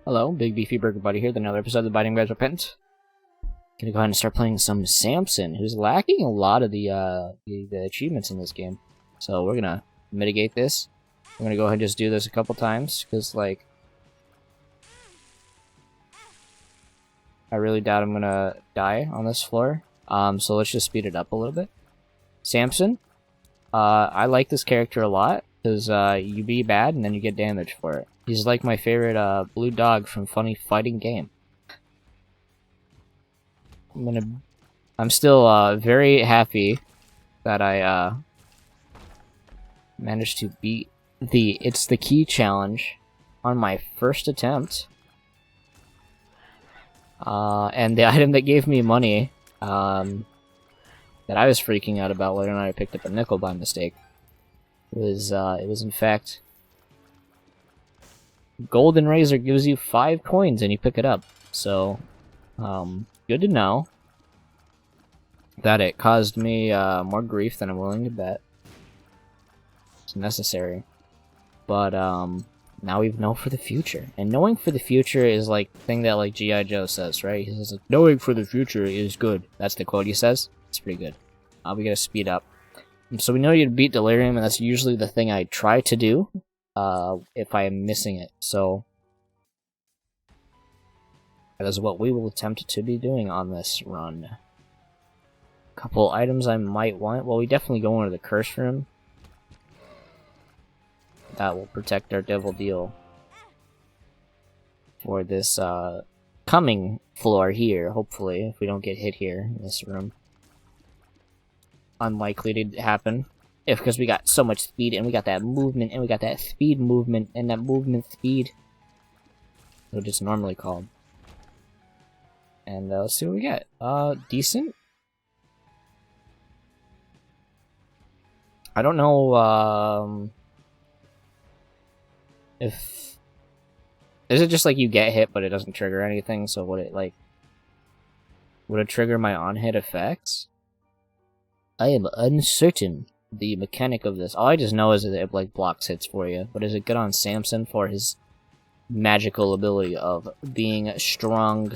Hello, Big Beefy Burger Buddy here with another episode of the Biting Guys Repent. Gonna go ahead and start playing some Samson, who's lacking a lot of the achievements in this game. So we're gonna mitigate this. I'm gonna go ahead and just do this a couple times, because, like, I really doubt I'm gonna die on this floor. So let's just speed it up a little bit. Samson, I like this character a lot, because you be bad and then you get damage for it. He's like my favorite blue dog from Funny Fighting Game. I'm still very happy that I managed to beat the It's the Key challenge on my first attempt. And the item that gave me money, that I was freaking out about whether or not I picked up a nickel by mistake, was it was in fact Golden Razor. Gives you 5 coins and you pick it up. So, good to know that it caused me more grief than I'm willing to bet. It's necessary. But now we know for the future. And knowing for the future is like the thing that like G.I. Joe says, right? He says, like, knowing for the future is good. That's the quote he says. It's pretty good. We gotta speed up. So we know you to beat Delirium, and that's usually the thing I try to do. If I am missing it, so that is what we will attempt to be doing on this run. Couple items I might want. Well, we definitely go into the curse room. That will protect our devil deal for this coming floor here, hopefully, if we don't get hit here in this room. Unlikely to happen. Because we got so much speed, and we got that movement, and we got that speed movement, and that movement speed. What it's normally called. And let's see what we get. Decent? I don't know, if... Is it just like you get hit, but it doesn't trigger anything, so would it, like... Would it trigger my on-hit effects? I am uncertain the mechanic of this. All I just know is that it like blocks hits for you. But is it good on Samson for his magical ability of being strong?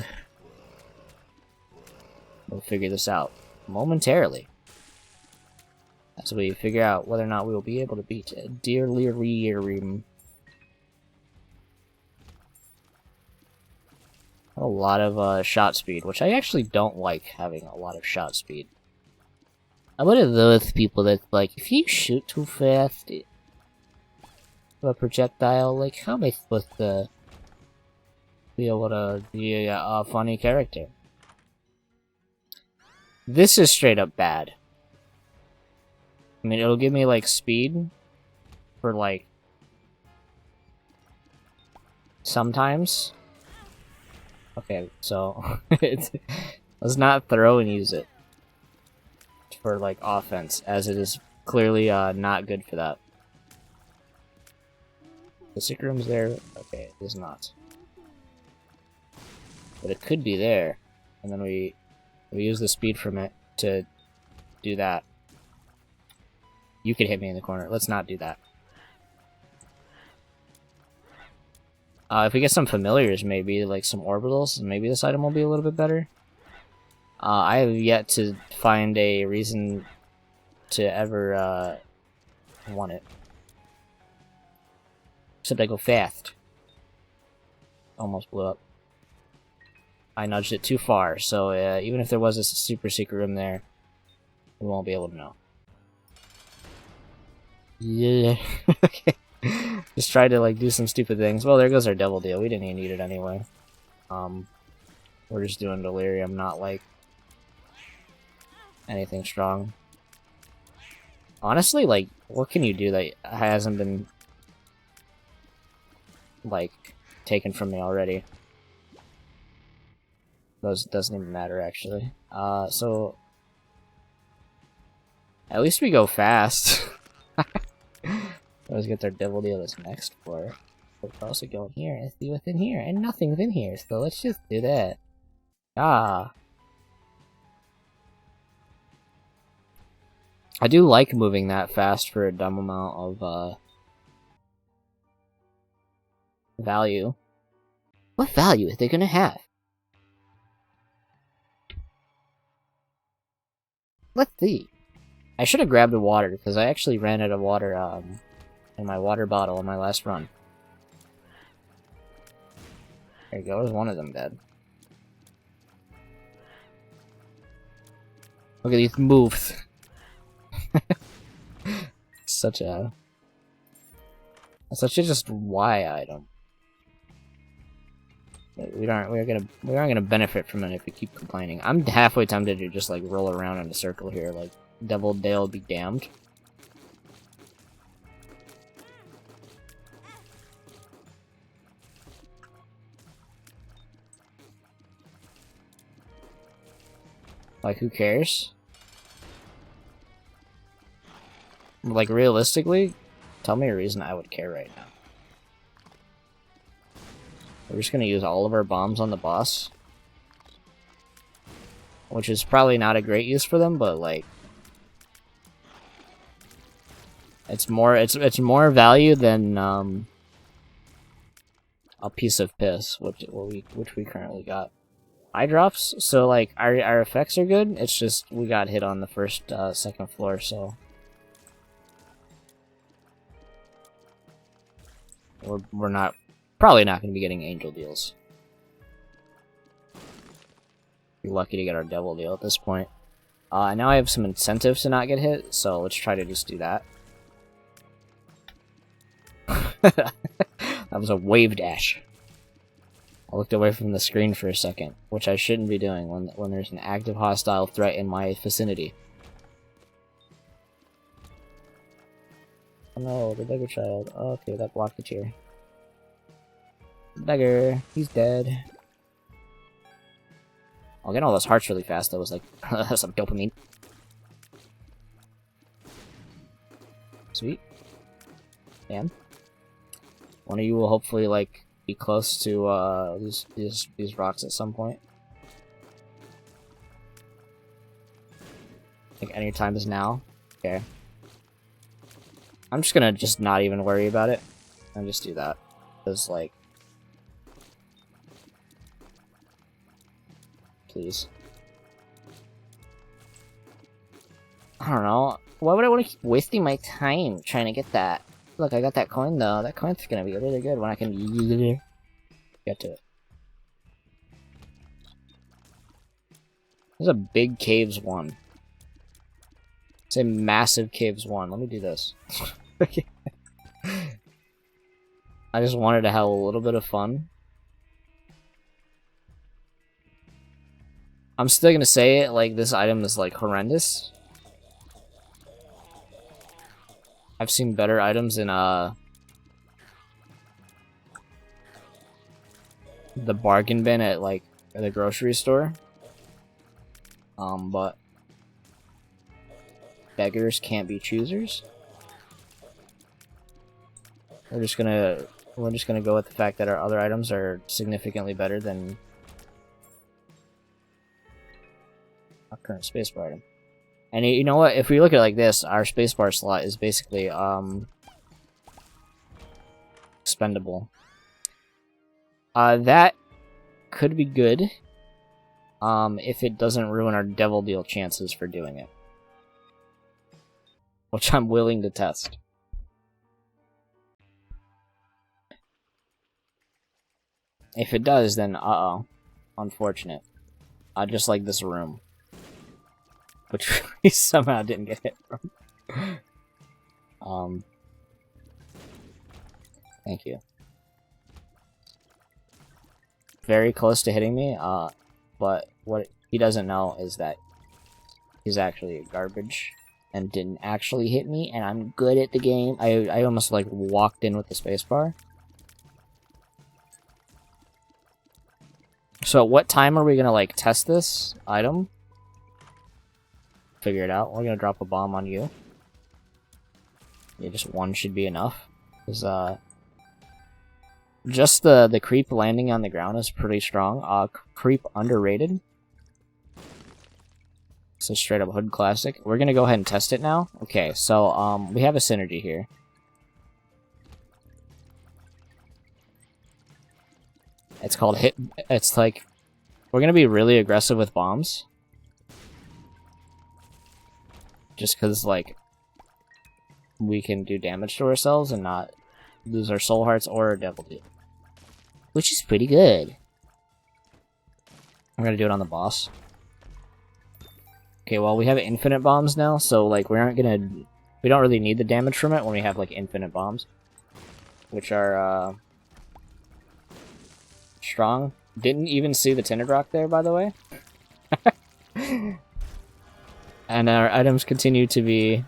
We'll figure this out momentarily as we figure out whether or not we will be able to beat Delirium. A lot of shot speed, which I actually don't like having a lot of shot speed. I'm one of those people that's like, if you shoot too fast with a projectile, like, how am I supposed to be able to be a funny character? This is straight up bad. I mean, it'll give me, like, speed for, like, sometimes. Okay, so let's not throw and use it for like offense, as it is clearly not good for that. The secret room's there. Okay, it is not, but it could be there, and then we use the speed from it to do that. You could hit me in the corner. Let's not do that. If we get some familiars, maybe like some orbitals, maybe this item will be a little bit better. I have yet to find a reason to ever want it. Except I go fast. Almost blew up. I nudged it too far, so even if there was a super secret room there, we won't be able to know. Yeah. Okay. Just try to like do some stupid things. Well, there goes our devil deal. We didn't even need it anyway. We're just doing Delirium, not like anything strong. Honestly, like, what can you do that hasn't been, like, taken from me already? Those doesn't even matter, actually. So at least we go fast. Let's get their devil deal this next floor. We're also going here and see what's in here, and nothing's in here, so let's just do that. I do like moving that fast for a dumb amount of value. What value are they gonna have? Let's see. I should have grabbed a water, because I actually ran out of water in my water bottle on my last run. There you go, there's one of them dead. Look at these moves. Such a just why item. We aren't gonna benefit from it if we keep complaining. I'm halfway tempted to just like roll around in a circle here, like Devil Dale be damned. Like, who cares? Like, realistically, tell me a reason I would care right now. We're just gonna use all of our bombs on the boss. Which is probably not a great use for them, but, like... It's more value than, a piece of piss, which we currently got. Eye drops, so like our effects are good. It's just we got hit on the first second floor, so we're probably not going to be getting angel deals. Be lucky to get our devil deal at this point. Now I have some incentives to not get hit, so let's try to just do that. That was a wave dash. I looked away from the screen for a second, which I shouldn't be doing when there's an active hostile threat in my vicinity. Oh no, the beggar child. Oh, okay, that blocked the chair. Beggar, he's dead. I'll get all those hearts really fast, though. It was like, some dopamine. Sweet. Damn. One of you will hopefully, like, be close to these rocks at some point. Like any time is now. Okay. I'm just gonna not even worry about it and just do that. Because like, please. I don't know. Why would I want to keep wasting my time trying to get that? Look, I got that coin though. That coin's gonna be really good when I can get to it. There's a big caves one. It's a massive caves one. Let me do this. I just wanted to have a little bit of fun. I'm still gonna say it, like, this item is, like, horrendous. I've seen better items in, the bargain bin at, like, the grocery store. But beggars can't be choosers. We're just gonna go with the fact that our other items are significantly better than our current spacebar item. And you know what? If we look at it like this, our spacebar slot is basically expendable. That could be good if it doesn't ruin our devil deal chances for doing it, which I'm willing to test. If it does, then uh-oh. Unfortunate. Just like this room. Which we somehow didn't get hit from. Thank you. Very close to hitting me, but what he doesn't know is that he's actually garbage and didn't actually hit me, and I'm good at the game. I almost, like, walked in with the spacebar. So what time are we gonna, like, test this item? Figure it out. We're gonna drop a bomb on you. Yeah, just one should be enough. Because, just the creep landing on the ground is pretty strong. Creep underrated. It's a straight up hood classic. We're gonna go ahead and test it now. Okay, so, we have a synergy here. It's called hit. It's like we're gonna be really aggressive with bombs, just because like we can do damage to ourselves and not lose our soul hearts or our devil deal, which is pretty good. I'm gonna do it on the boss. Okay, well we have infinite bombs now, so like we don't really need the damage from it when we have like infinite bombs, which are strong. Didn't even see the tinted rock there, by the way. And our items continue to be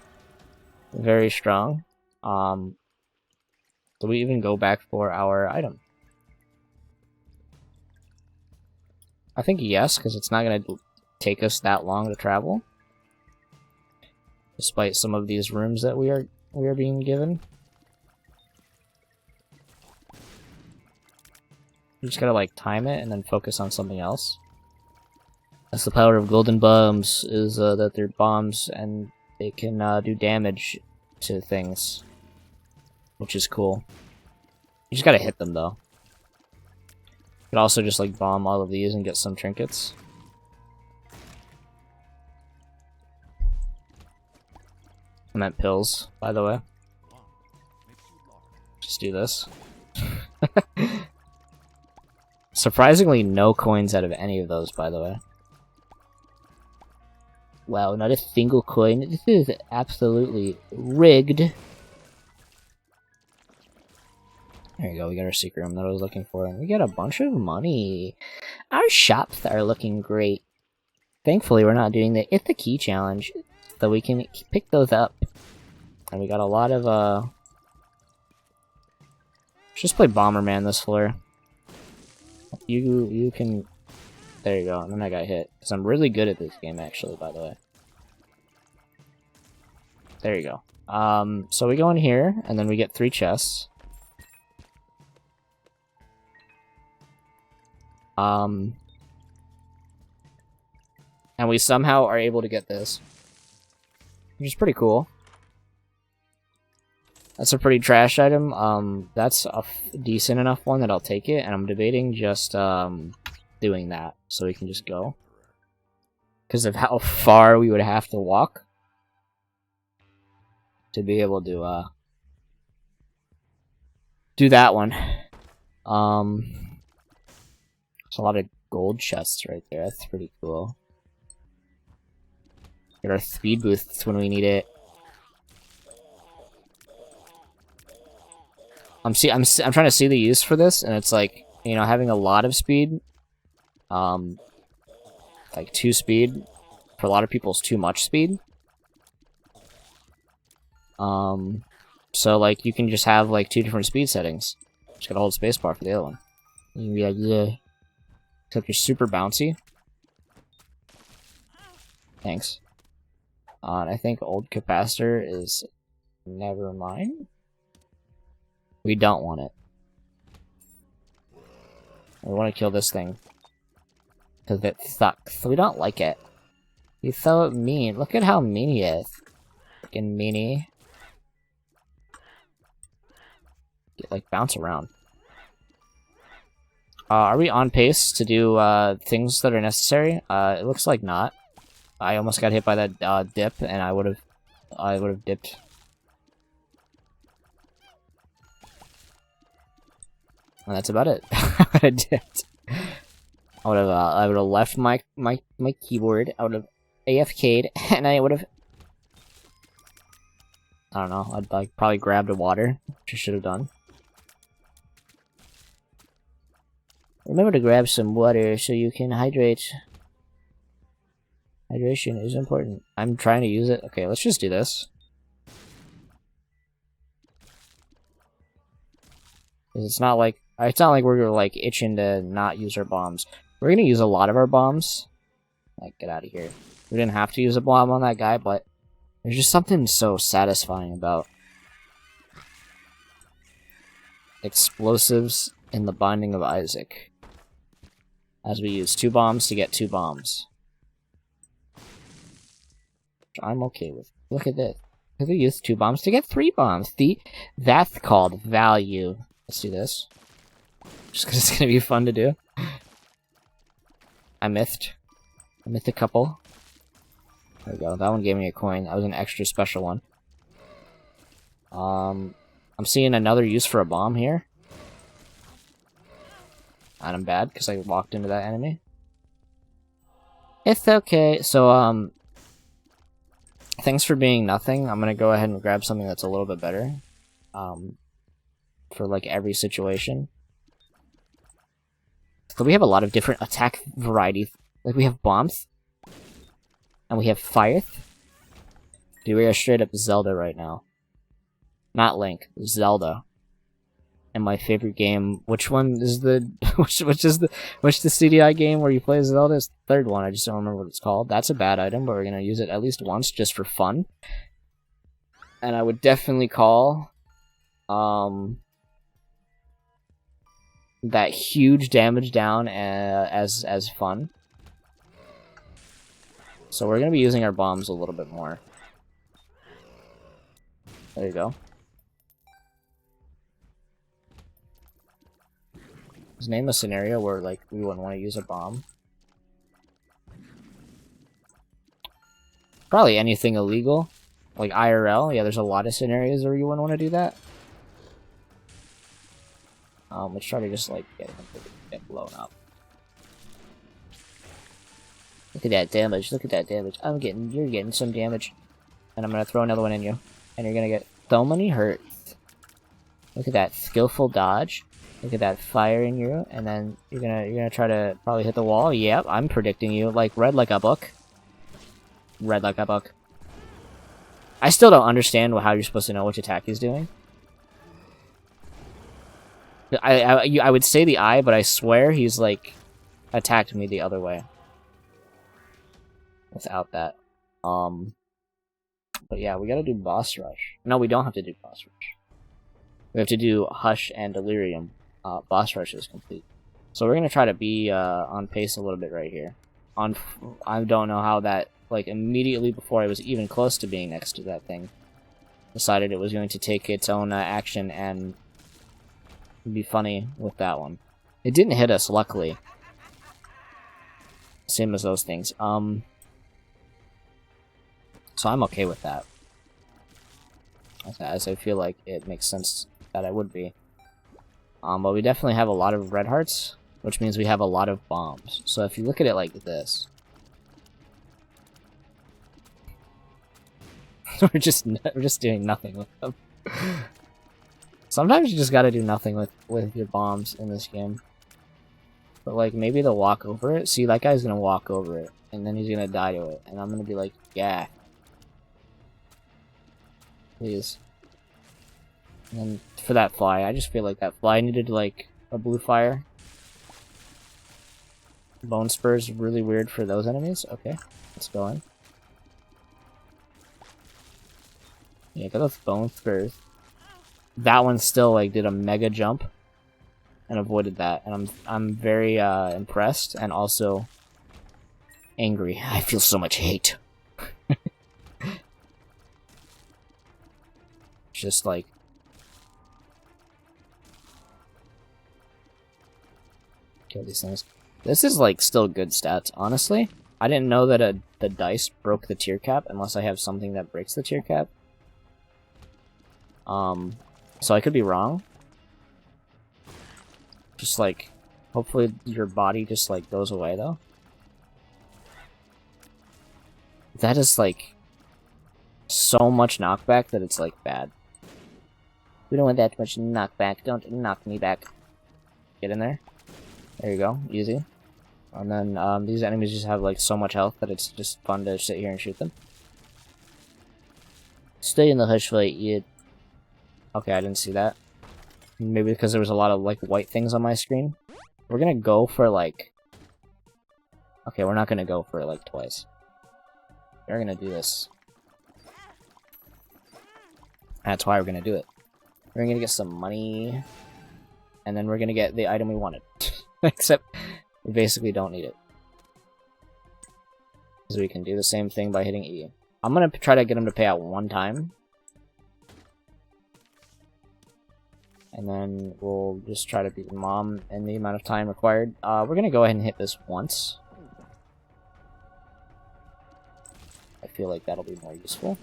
very strong. Do we even go back for our item? I think yes, because it's not going to take us that long to travel, despite some of these rooms that we are being given. You just gotta like time it and then focus on something else. That's the power of golden bombs, is that they're bombs and they can do damage to things, which is cool. You just gotta hit them though. You could also just like bomb all of these and get some trinkets. I meant pills, by the way. Just do this. Surprisingly, no coins out of any of those, by the way. Wow, not a single coin. This is absolutely rigged. There you go, we got our secret room that I was looking for. And we got a bunch of money. Our shops are looking great. Thankfully, we're not doing the It's the Key challenge, so we can pick those up. And we got a lot of, let's just play Bomberman this floor. You can... There you go, and then I got hit. Because I'm really good at this game, actually, by the way. There you go. So we go in here, and then we get 3 chests. And we somehow are able to get this, which is pretty cool. That's a pretty trash item. That's a decent enough one that I'll take it, and I'm debating just doing that so we can just go, because of how far we would have to walk to be able to do that one. There's a lot of gold chests right there. That's pretty cool. Get our speed boosts when we need it. I'm trying to see the use for this, and it's like, you know, having a lot of speed, like 2 speed, for a lot of people is too much speed. So like you can just have like 2 different speed settings. Just gotta hold spacebar for the other one. Yeah. Except you're super bouncy. Thanks. And I think old capacitor is never mind. We don't want it. We want to kill this thing. Because it sucks. We don't like it. He's so mean. Look at how mean he is. Freaking meanie. Like, bounce around. Are we on pace to do things that are necessary? It looks like not. I almost got hit by that dip, and I would have dipped. And that's about it. I dipped. I would have left my keyboard. I would have AFK'd, and I would have. I don't know. I'd like probably grabbed a water, which I should have done. Remember to grab some water so you can hydrate. Hydration is important. I'm trying to use it. Okay, let's just do this. It's not like we're like itching to not use our bombs. We're gonna use a lot of our bombs. Like, get out of here. We didn't have to use a bomb on that guy, but there's just something so satisfying about explosives in the Binding of Isaac. As we use 2 bombs to get 2 bombs. Which I'm okay with. Look at this. Because we used 2 bombs to get 3 bombs. That's called value. Let's do this. Just because it's gonna be fun to do. I missed a couple. There we go. That one gave me a coin. That was an extra special one. I'm seeing another use for a bomb here. And I'm bad because I walked into that enemy. It's okay. So, thanks for being nothing. I'm gonna go ahead and grab something that's a little bit better. For like every situation. So we have a lot of different attack varieties. Like we have bombs. And we have fire. Dude, we are straight up Zelda right now. Not Link, Zelda. And my favorite game, which one is the which the CDI game where you play Zelda? Is the third one. I just don't remember what it's called. That's a bad item, but we're gonna use it at least once just for fun. And I would definitely call that huge damage down as fun. So we're gonna be using our bombs a little bit more. There you go. Let's name a scenario where, like, we wouldn't want to use a bomb. Probably anything illegal. Like IRL. Yeah, there's a lot of scenarios where you wouldn't want to do that. Let's try to just, like, get him to get blown up. Look at that damage. Look at that damage. You're getting some damage. And I'm gonna throw another one in you. And you're gonna get so many hurts. Look at that skillful dodge. Look at that fire in you, and then you're gonna try to probably hit the wall. Yep, I'm predicting you. Like red like a book. Red like a book. I still don't understand how you're supposed to know which attack he's doing. I would say the eye, but I swear he's like attacked me the other way. Without that. But yeah, we gotta do boss rush. No, we don't have to do boss rush. We have to do Hush and Delirium. Boss rush is complete. So we're gonna try to be on pace a little bit right here. I don't know how that, like, immediately before I was even close to being next to that thing, decided it was going to take its own action and be funny with that one. It didn't hit us, luckily. Same as those things. So I'm okay with that. As I feel like it makes sense that I would be. But we definitely have a lot of red hearts, which means we have a lot of bombs. So if you look at it like this, we're just doing nothing with them. Sometimes you just gotta do nothing with your bombs in this game. But like maybe they'll walk over it. See, that guy's gonna walk over it, and then he's gonna die to it, and I'm gonna be like, yeah. Please. And then for that fly, I just feel like that fly needed like a blue fire. Bone spurs really weird for those enemies. Okay, let's go in. Yeah, got those bone spurs. That one still like did a mega jump and avoided that, and I'm very impressed and also angry. I feel so much hate. Just like kill these things. This is like still good stats, honestly. I didn't know that the dice broke the tier cap unless I have something that breaks the tier cap. So I could be wrong. Just like, hopefully your body just like goes away though. That is like so much knockback that it's like bad. We don't want that much knockback. Don't knock me back. Get in there. There you go. Easy. And then these enemies just have like so much health that it's just fun to sit here and shoot them. Stay in the hush fight, you. Okay, I didn't see that. Maybe because there was a lot of like white things on my screen. We're gonna go for like... Okay, we're not gonna go for it like twice. We're gonna do this. That's why we're gonna do it. We're gonna get some money, and then we're gonna get the item we wanted. Except, we basically don't need it. Because we can do the same thing by hitting E. I'm gonna try to get him to pay out one time. And then we'll just try to beat the mom in the amount of time required. We're gonna go ahead and hit this once. I feel like that'll be more useful.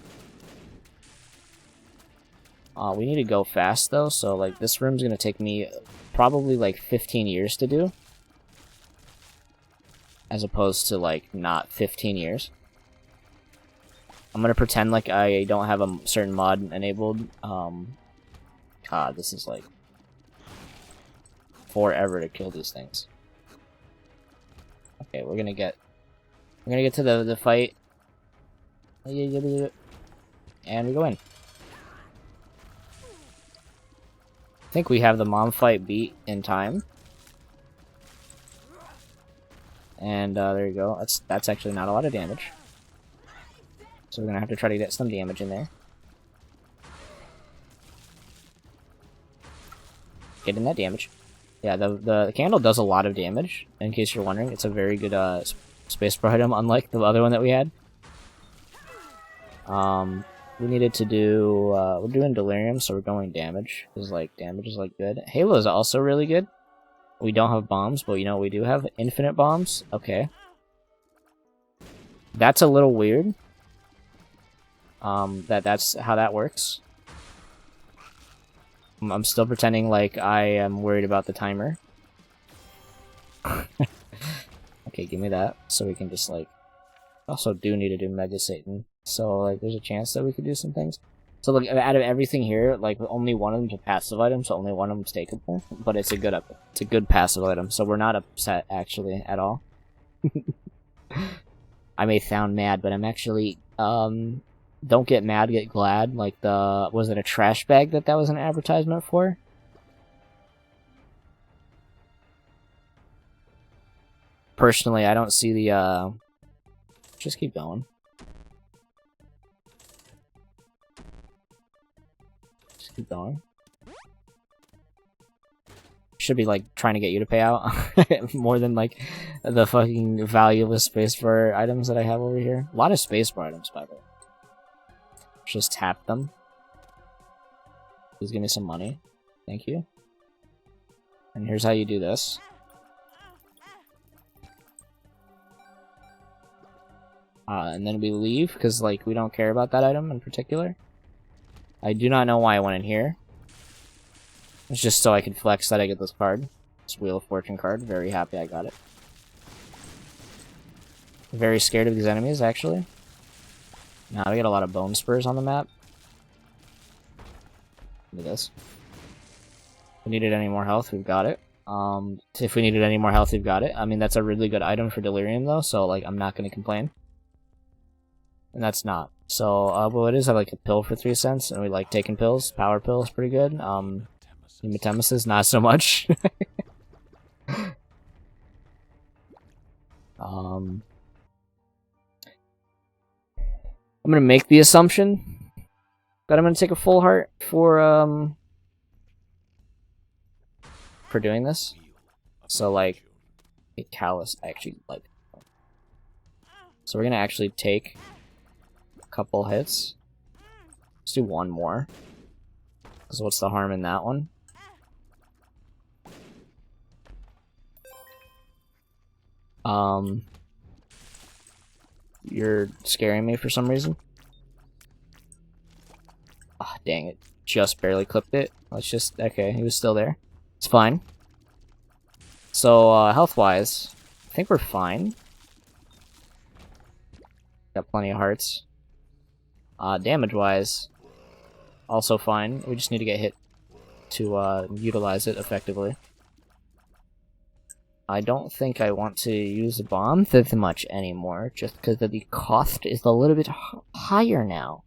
We need to go fast though, so like this room's gonna take me probably like 15 years to do. As opposed to like not 15 years. I'm gonna pretend like I don't have a certain mod enabled. God, this is like forever to kill these things. Okay, we're gonna get to the fight. And we go in. I think we have the mom fight beat in time. And there you go. That's actually not a lot of damage. So we're gonna have to try to get some damage in there. Getting that damage. Yeah, the candle does a lot of damage, in case you're wondering. It's a very good space bar item, unlike the other one that we had. We needed to do, we're doing delirium, so we're going damage, because like damage is like good. Halo is also really good. We don't have bombs, but you know we do have infinite bombs. Okay. That's a little weird. That's how that works. I'm still pretending like I am worried about the timer. Okay, give me that, so we can just like... Also do need to do Mega Satan, so like there's a chance that we could do some things. So look, out of everything here, like only one of them's a passive item, so only one of them's takeable. But it's a good passive item, so we're not upset actually at all. I may sound mad, but I'm actually don't get mad, get glad. Like was it a trash bag that was an advertisement for? Personally, I don't see the just keep going. Just keep going. Should be like trying to get you to pay out more than like the fucking valueless spacebar items that I have over here. A lot of spacebar items, by the way. Just tap them. Please give me some money. Thank you. And here's how you do this. And then we leave, because like we don't care about that item in particular. I do not know why I went in here. It's just so I could flex that I get this card. This Wheel of Fortune card. Very happy I got it. Very scared of these enemies, actually. Now we get a lot of bone spurs on the map. Look at this. If we needed any more health, we've got it. If we needed any more health, we've got it. I mean, that's a really good item for delirium, though, so like I'm not going to complain. And that's not. So, well, it is like a pill for 3 cents, and we like taking pills. Power pill is pretty good. Hematemesis, not so much. I'm gonna make the assumption that I'm gonna take a full heart for doing this. So like a callus actually like. So we're gonna actually take a couple hits. Let's do one more. So what's the harm in that one? You're scaring me for some reason. Ah, oh, dang it. Just barely clipped it. Let's just... Okay, he was still there. It's fine. So, health-wise, I think we're fine. Got plenty of hearts. Damage-wise, also fine. We just need to get hit to utilize it effectively. I don't think I want to use a bomb that much anymore, just because the cost is a little bit higher now.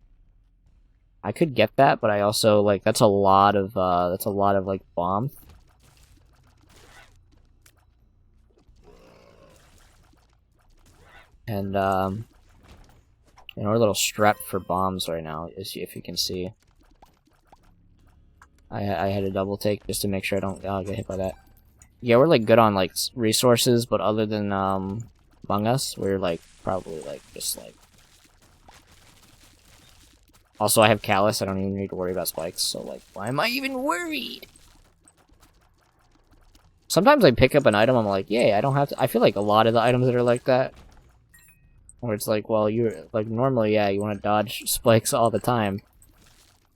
I could get that, but I also like that's a lot of like bomb. And you know, we're a little strapped for bombs right now, if you can see. I had a double take just to make sure I don't get hit by that. Yeah, we're like good on like resources, but other than Among Us, we're like probably like just like. Also, I have Callus. I don't even need to worry about spikes. So like, why am I even worried? Sometimes I pick up an item, I'm like, yay, I don't have to... I feel like a lot of the items that are like that, where it's like, well, you're... Like, normally, yeah, you want to dodge spikes all the time,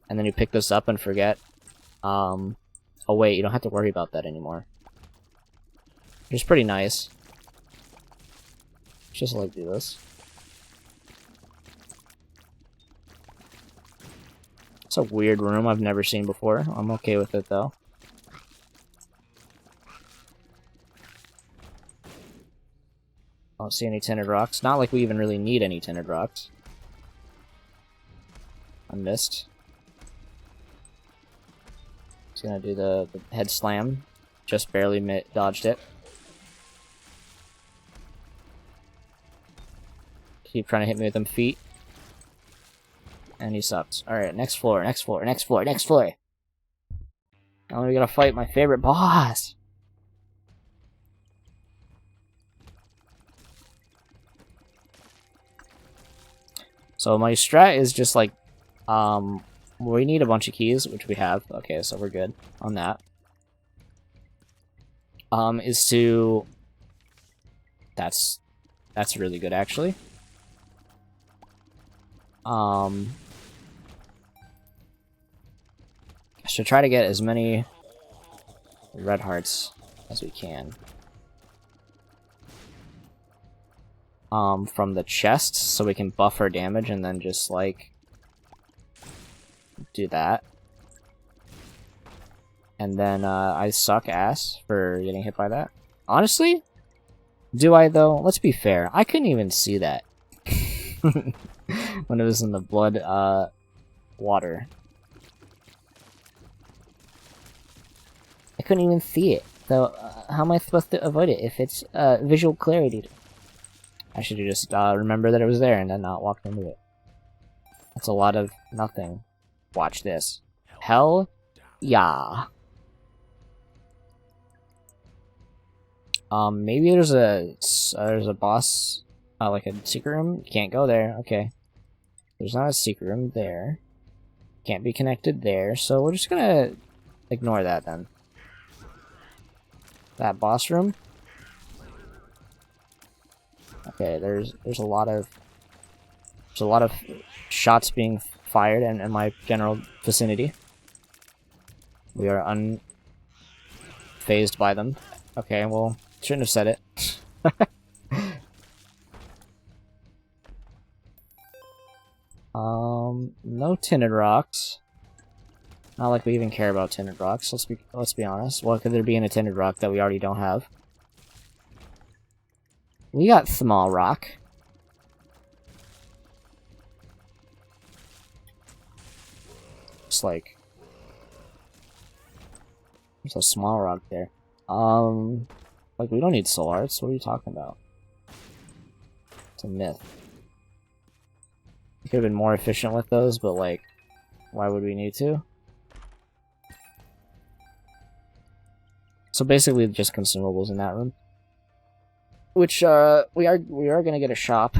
and then you pick this up and forget. Oh wait, you don't have to worry about that anymore. Which is pretty nice. Just like do this. It's a weird room I've never seen before. I'm okay with it though. I don't see any tinted rocks. Not like we even really need any tinted rocks. I missed. Just gonna do the head slam. Just barely dodged it. Keep trying to hit me with them feet. And he sucks. Alright, next floor, next floor, next floor, next floor! Now we gotta fight my favorite boss! So my strat is just like, we need a bunch of keys, which we have. Okay, so we're good on that. Is to... That's really good, actually. I should try to get as many red hearts as we can. From the chests, so we can buff our damage and then just, like, do that. And then, I suck ass for getting hit by that. Honestly? Do I, though? Let's be fair. I couldn't even see that. When it was in the blood, water. I couldn't even see it. So, how am I supposed to avoid it if it's, visual clarity? I should have just, remembered that it was there and then not walked into it. That's a lot of nothing. Watch this. Hell yeah. Maybe there's a boss, like a secret room? Can't go there, okay. There's not a secret room there. Can't be connected there, so we're just gonna ignore that then. That boss room? Okay, there's a lot of shots being fired in my general vicinity. We are unfazed by them. Okay, well, shouldn't have said it. No tinted rocks. Not like we even care about tinted rocks. Let's be honest. What could there be in a tinted rock that we already don't have? We got small rock. Just like there's a small rock there. Like we don't need soul arts. What are you talking about? It's a myth. We could have been more efficient with those, but like, why would we need to? So basically, just consumables in that room. Which we are gonna get a shop.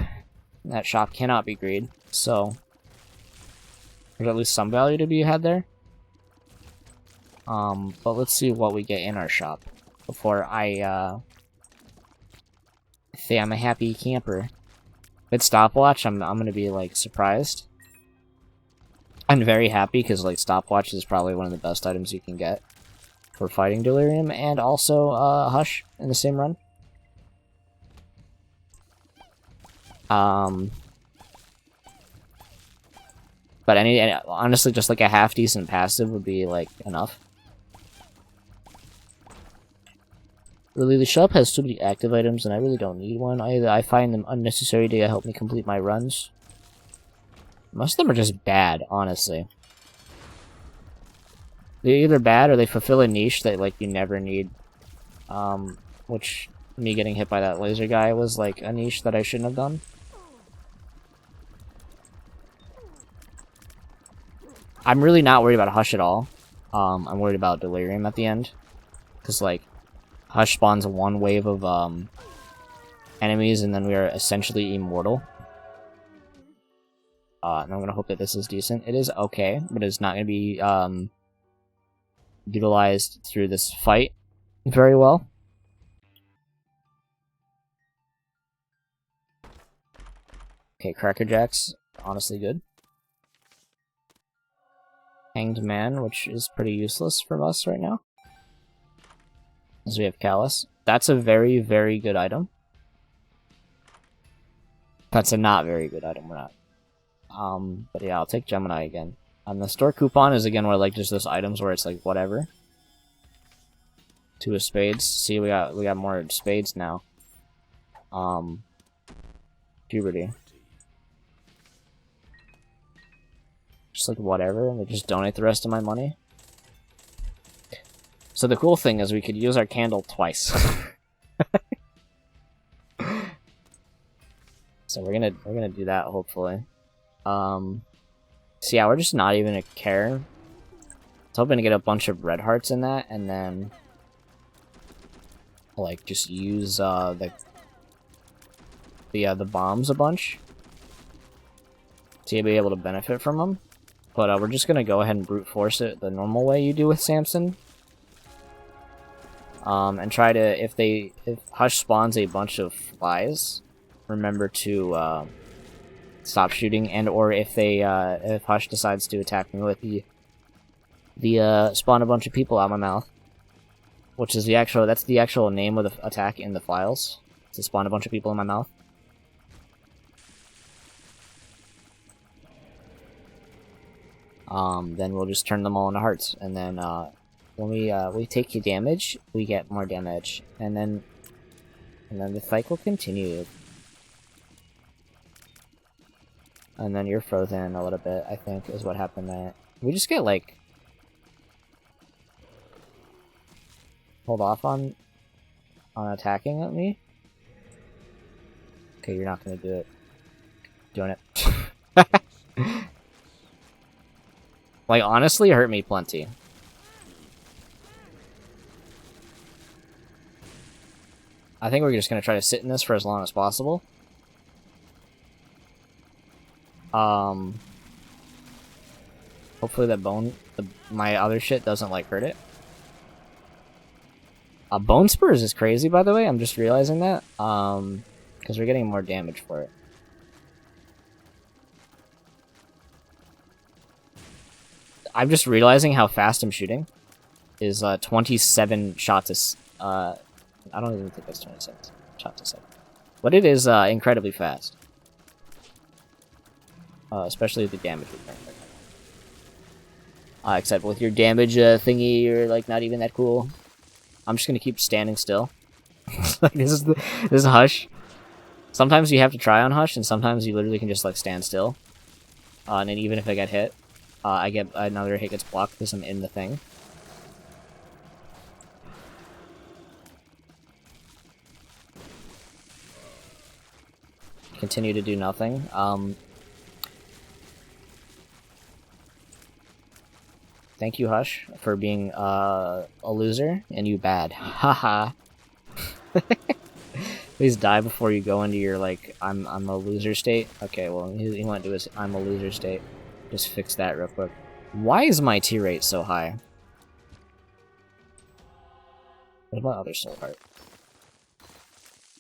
That shop cannot be greed, so there's at least some value to be had there. But let's see what we get in our shop before I say I'm a happy camper. If it's stopwatch, I'm gonna be like surprised. I'm very happy because like stopwatch is probably one of the best items you can get for fighting delirium, and also hush in the same run. But honestly, just like a half decent passive would be like enough. Really, the shop has too many active items, and I really don't need one. I find them unnecessary to help me complete my runs. Most of them are just bad, honestly. They're either bad or they fulfill a niche that like you never need. Which me getting hit by that laser guy was like a niche that I shouldn't have done. I'm really not worried about Hush at all. I'm worried about Delirium at the end. Because, like, Hush spawns one wave of, enemies, and then we are essentially immortal. And I'm gonna hope that this is decent. It is okay, but it's not gonna be, utilized through this fight. very well. Okay, Cracker Jacks, honestly good. Hanged Man, which is pretty useless for us right now. As we have Callus. That's a very, very good item. That's a not very good item, we're not. But yeah, I'll take Gemini again. The store coupon is again where like just those items where it's like whatever. 2 of spades. See, we got more spades now. Puberty. Just like whatever, and just donate the rest of my money. So the cool thing is we could use our candle twice. So we're gonna do that hopefully. So yeah, we're just not even gonna care. I was hoping to get a bunch of red hearts in that, and then like just use the bombs a bunch to be able to benefit from them. But we're just gonna go ahead and brute force it the normal way you do with Samson. And try to, if Hush spawns a bunch of flies, remember to stop shooting, and or if Hush decides to attack me with the spawn a bunch of people out my mouth, which is that's the actual name of the attack in the files, to spawn a bunch of people in my mouth. Then we'll just turn them all into hearts, and then when we take your damage, we get more damage, and then the cycle continues. And then you're frozen a little bit, I think, is what happened there. We just get like hold off on attacking at me. Okay, you're not gonna do it. Doing it. Like, honestly, it hurt me plenty. I think we're just gonna try to sit in this for as long as possible. Hopefully that my other shit doesn't, like, hurt it. Bone Spurs is crazy, by the way, I'm just realizing that. Because we're getting more damage for it. I'm just realizing how fast I'm shooting. Is 27 shots I don't even think that's 27 shots a second. But it is incredibly fast. Especially with the damage return. Except with your damage thingy, you're like not even that cool. I'm just gonna keep standing still. Like this is Hush. Sometimes you have to try on Hush, and sometimes you literally can just like stand still. And then even if I get hit, I get another hit gets blocked because I'm in the thing. Continue to do nothing. Thank you, Hush, for being a loser, and you bad. Haha. Please die before you go into your, like, I'm a loser state. Okay, well, he went to his I'm a loser state. Just fix that real quick. Why is my T rate so high? What about other soul heart?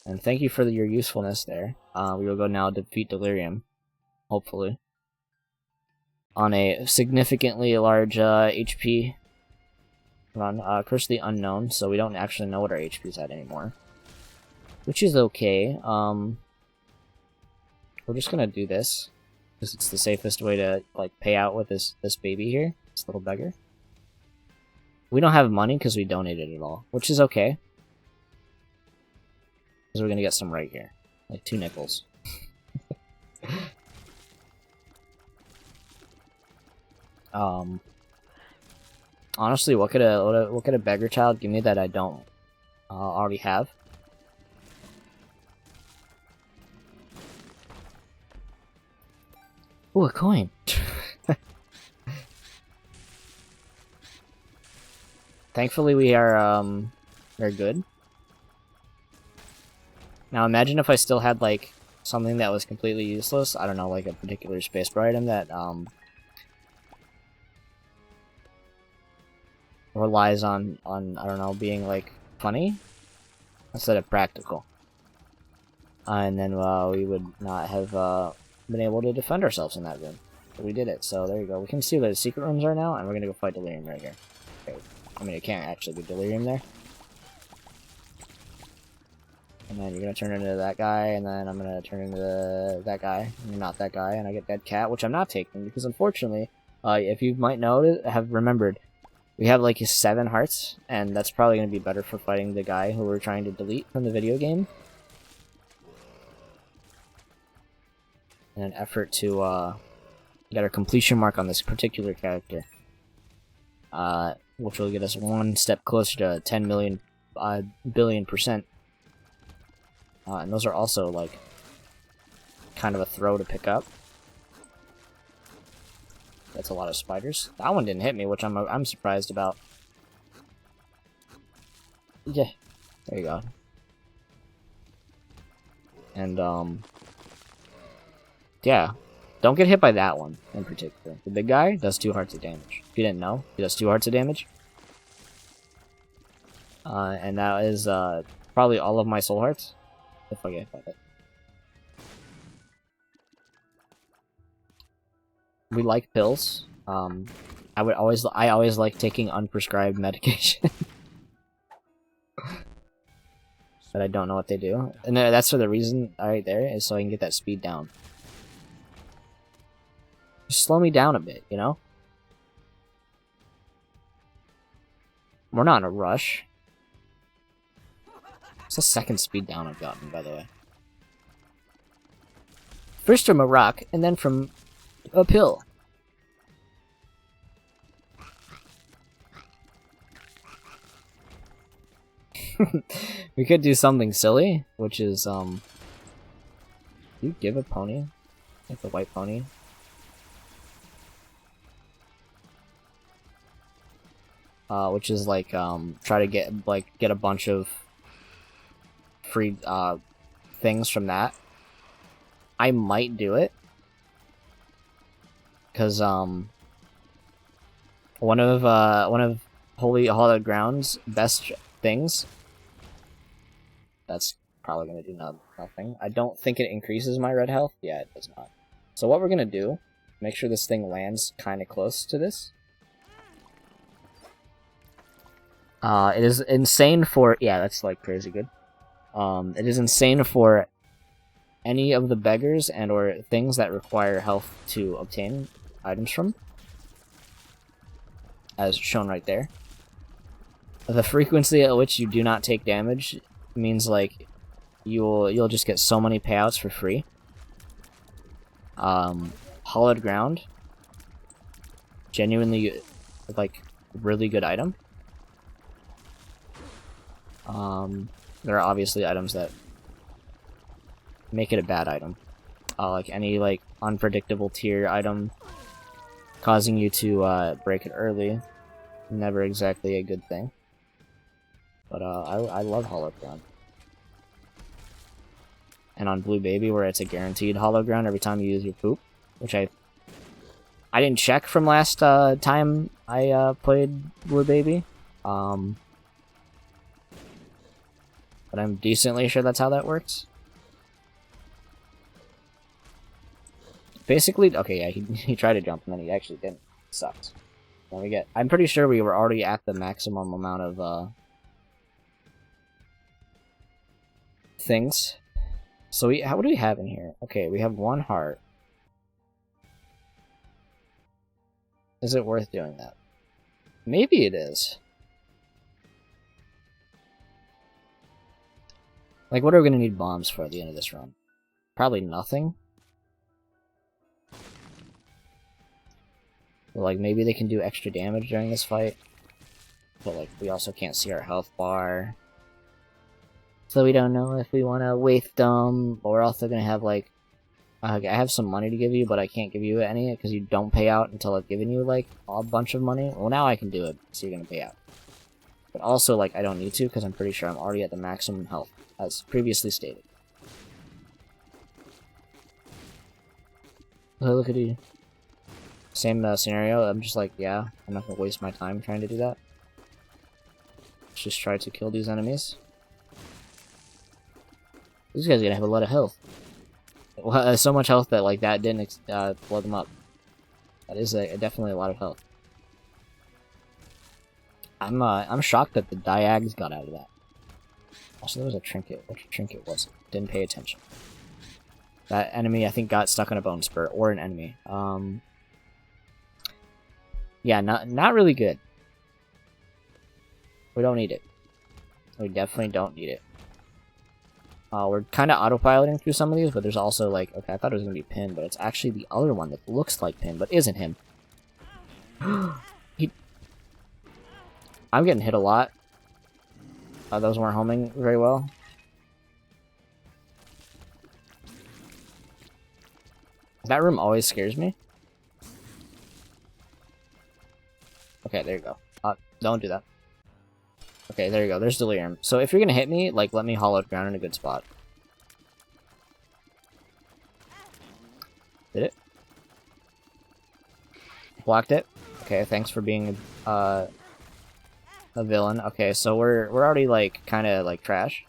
And thank you for your usefulness there. We will go now defeat Delirium. Hopefully. On a significantly large HP run. Curse the Unknown, so we don't actually know what our HP is at anymore. Which is okay. We're just gonna do this. Because it's the safest way to, like, pay out with this baby here. This little beggar. We don't have money because we donated it all. Which is okay. Because we're gonna get some right here. Like 2 nickels. Honestly, what could a beggar child give me that I don't already have? Ooh, a coin. Thankfully, we're good. Now, imagine if I still had, like, something that was completely useless. I don't know, like a particular space bar item that, relies on, I don't know, being, like, funny instead of practical. And then we would not have been able to defend ourselves in that room. But we did it, so there you go. We can see where the secret rooms are now, and we're gonna go fight Delirium right here. Okay. I mean, it can't actually be Delirium there. And then you're gonna turn into that guy, and then I'm gonna turn into that guy, and you're not that guy, and I get Dead Cat, which I'm not taking, because unfortunately, if you might know, have remembered, we have like 7 hearts, and that's probably gonna be better for fighting the guy who we're trying to delete from the video game. In an effort to get our completion mark on this particular character, which will get us one step closer to 10 million billion%. And those are also like kind of a throw to pick up. That's a lot of spiders. That one didn't hit me, which I'm surprised about. Yeah, there you go. And yeah, don't get hit by that one in particular. The big guy does 2 hearts of damage. If you didn't know, he does 2 hearts of damage. And that is probably all of my soul hearts. If I get hit by it. We like pills. I always like taking unprescribed medication. But I don't know what they do. And that's for the reason right there, is so I can get that speed down. Just slow me down a bit, you know? We're not in a rush. It's the 2nd speed down I've gotten, by the way. First from a rock, and then from a pill. We could do something silly, which is, you give a pony? Like the white pony? Which is like, try to get a bunch of free, things from that. I might do it. Cause, one of Holy Hallowed Ground's best things. That's probably gonna do nothing. I don't think it increases my red health. Yeah, it does not. So what we're gonna do, make sure this thing lands kind of close to this. It is insane for... Yeah, that's like crazy good. It is insane for any of the beggars and or things that require health to obtain items from. As shown right there. The frequency at which you do not take damage means like you'll just get so many payouts for free. Hollowed Ground, genuinely like really good item. There are obviously items that make it a bad item. Like any like unpredictable tier item causing you to break it early, never exactly a good thing. But I love Hollowed Ground. And on Blue Baby, where it's a guaranteed Hollowed Ground every time you use your poop, which I didn't check from last time I played Blue Baby. But I'm decently sure that's how that works. Basically, okay, yeah, he tried to jump and then he actually didn't. Sucks. Then I'm pretty sure we were already at the maximum amount of things. So what do we have in here? Okay, we have 1 heart. Is it worth doing that? Maybe it is. Like, what are we gonna need bombs for at the end of this run? Probably nothing. But, like, maybe they can do extra damage during this fight. But, like, we also can't see our health bar. So we don't know if we want to waste them. But we're also gonna have, like... I have some money to give you, but I can't give you any because you don't pay out until I've given you, like, a bunch of money. Well, now I can do it, so you're gonna pay out. But also, like, I don't need to because I'm pretty sure I'm already at the maximum health, as previously stated. Oh, look at you. Same scenario, I'm just like, yeah, I'm not gonna waste my time trying to do that. just try to kill these enemies. These guys are gonna have a lot of health. Well, so much health that like that didn't blow them up. That is definitely a lot of health. I'm shocked that the diags got out of that. Also, there was a trinket. What trinket was it? Didn't pay attention. That enemy, I think, got stuck on a bone spur, or an enemy. Yeah, not really good. We don't need it. We definitely don't need it. We're kind of autopiloting through some of these, but there's also like, okay, I thought it was gonna be Pin, but it's actually the other one that looks like Pin, but isn't him. I'm getting hit a lot. Those weren't homing very well. That room always scares me. Okay, there you go. Don't do that. Okay, there you go. There's Delirium. So if you're gonna hit me, like, let me hollow ground in a good spot. Did it? Blocked it. Okay, thanks for being a villain. Okay, so we're already like kind of like trash.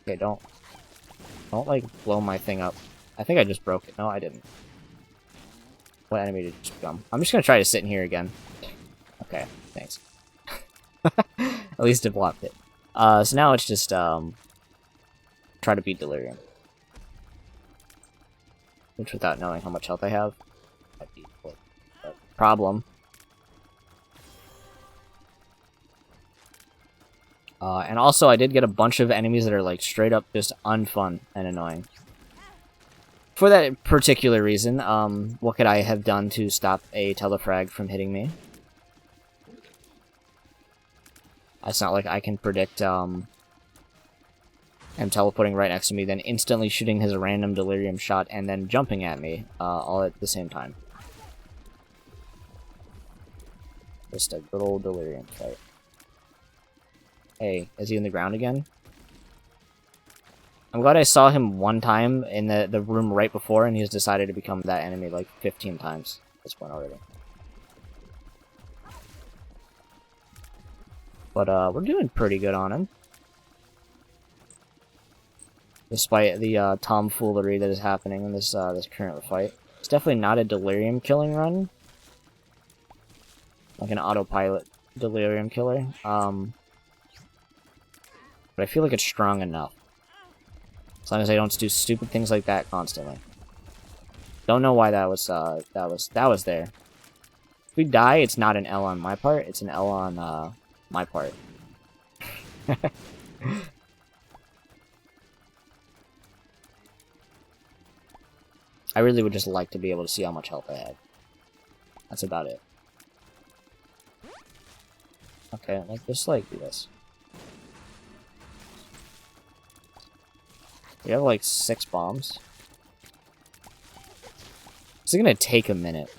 Okay, don't like blow my thing up. I think I just broke it. No, I didn't. What enemy did you become? I'm just gonna try to sit in here again. Okay, thanks. At least it blocked it. So now it's just try to beat Delirium. Which, without knowing how much health I have, might be a problem. And also, I did get a bunch of enemies that are like straight up just unfun and annoying. For that particular reason, what could I have done to stop a telefrag from hitting me? It's not like I can predict him teleporting right next to me, then instantly shooting his random Delirium shot, and then jumping at me, all at the same time. Just a good old Delirium fight. Hey, is he in the ground again? I'm glad I saw him one time in the room right before, and he's decided to become that enemy like 15 times at this point already. But we're doing pretty good on him. Despite the tomfoolery that is happening in this this current fight. It's definitely not a Delirium killing run. Like an autopilot Delirium killer. But I feel like it's strong enough. As long as I don't do stupid things like that constantly. Don't know why that was there. If we die, it's not an L on my part, it's an L on my part. I really would just like to be able to see how much health I had. That's about it. Okay, like just like do this. We have like 6 bombs. It's gonna take a minute.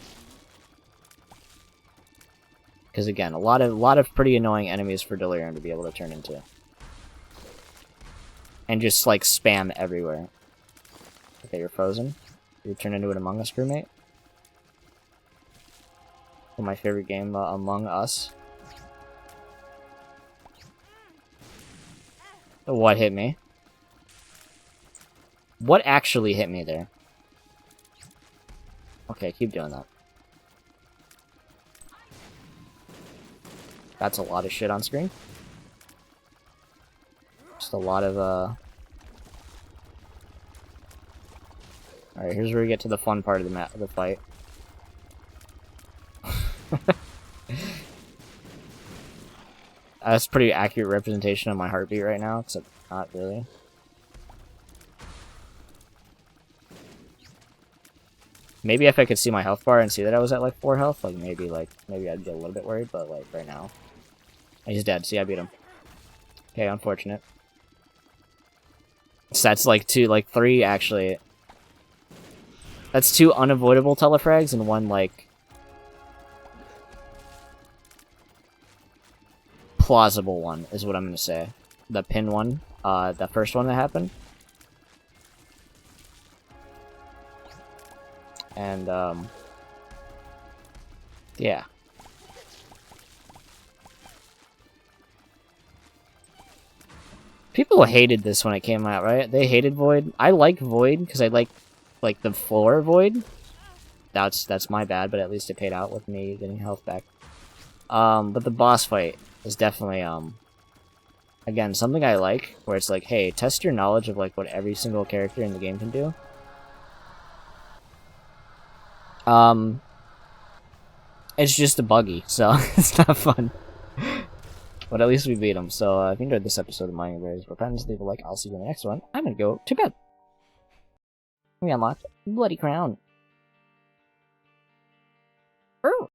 Because again, a lot of pretty annoying enemies for Delirium to be able to turn into. And just like spam everywhere. Okay, you're frozen. You turn into an Among Us crewmate. My favorite game, Among Us. What hit me? What actually hit me there? Okay, keep doing that. That's a lot of shit on screen. Just a lot of, Alright, here's where we get to the fun part of the fight. That's a pretty accurate representation of my heartbeat right now, except not really. Maybe if I could see my health bar and see that I was at like 4 health, like maybe I'd be a little bit worried, but like right now, he's dead. See, I beat him. Okay, unfortunate. So that's like 3 actually. That's 2 unavoidable telefrags and 1 like plausible one is what I'm gonna say. The pin one, the first one that happened. And, yeah. People hated this when it came out, right? They hated Void. I like Void because I like the floor Void. That's my bad, but at least it paid out with me getting health back. But the boss fight is definitely again something I like, where it's like, hey, test your knowledge of like what every single character in the game can do. It's just a buggy, so it's not fun. But at least we beat him. So if you enjoyed this episode of Mining Bears, friends, leave a like. I'll see you in the next one. I'm gonna go to bed. We unlocked Bloody Crown.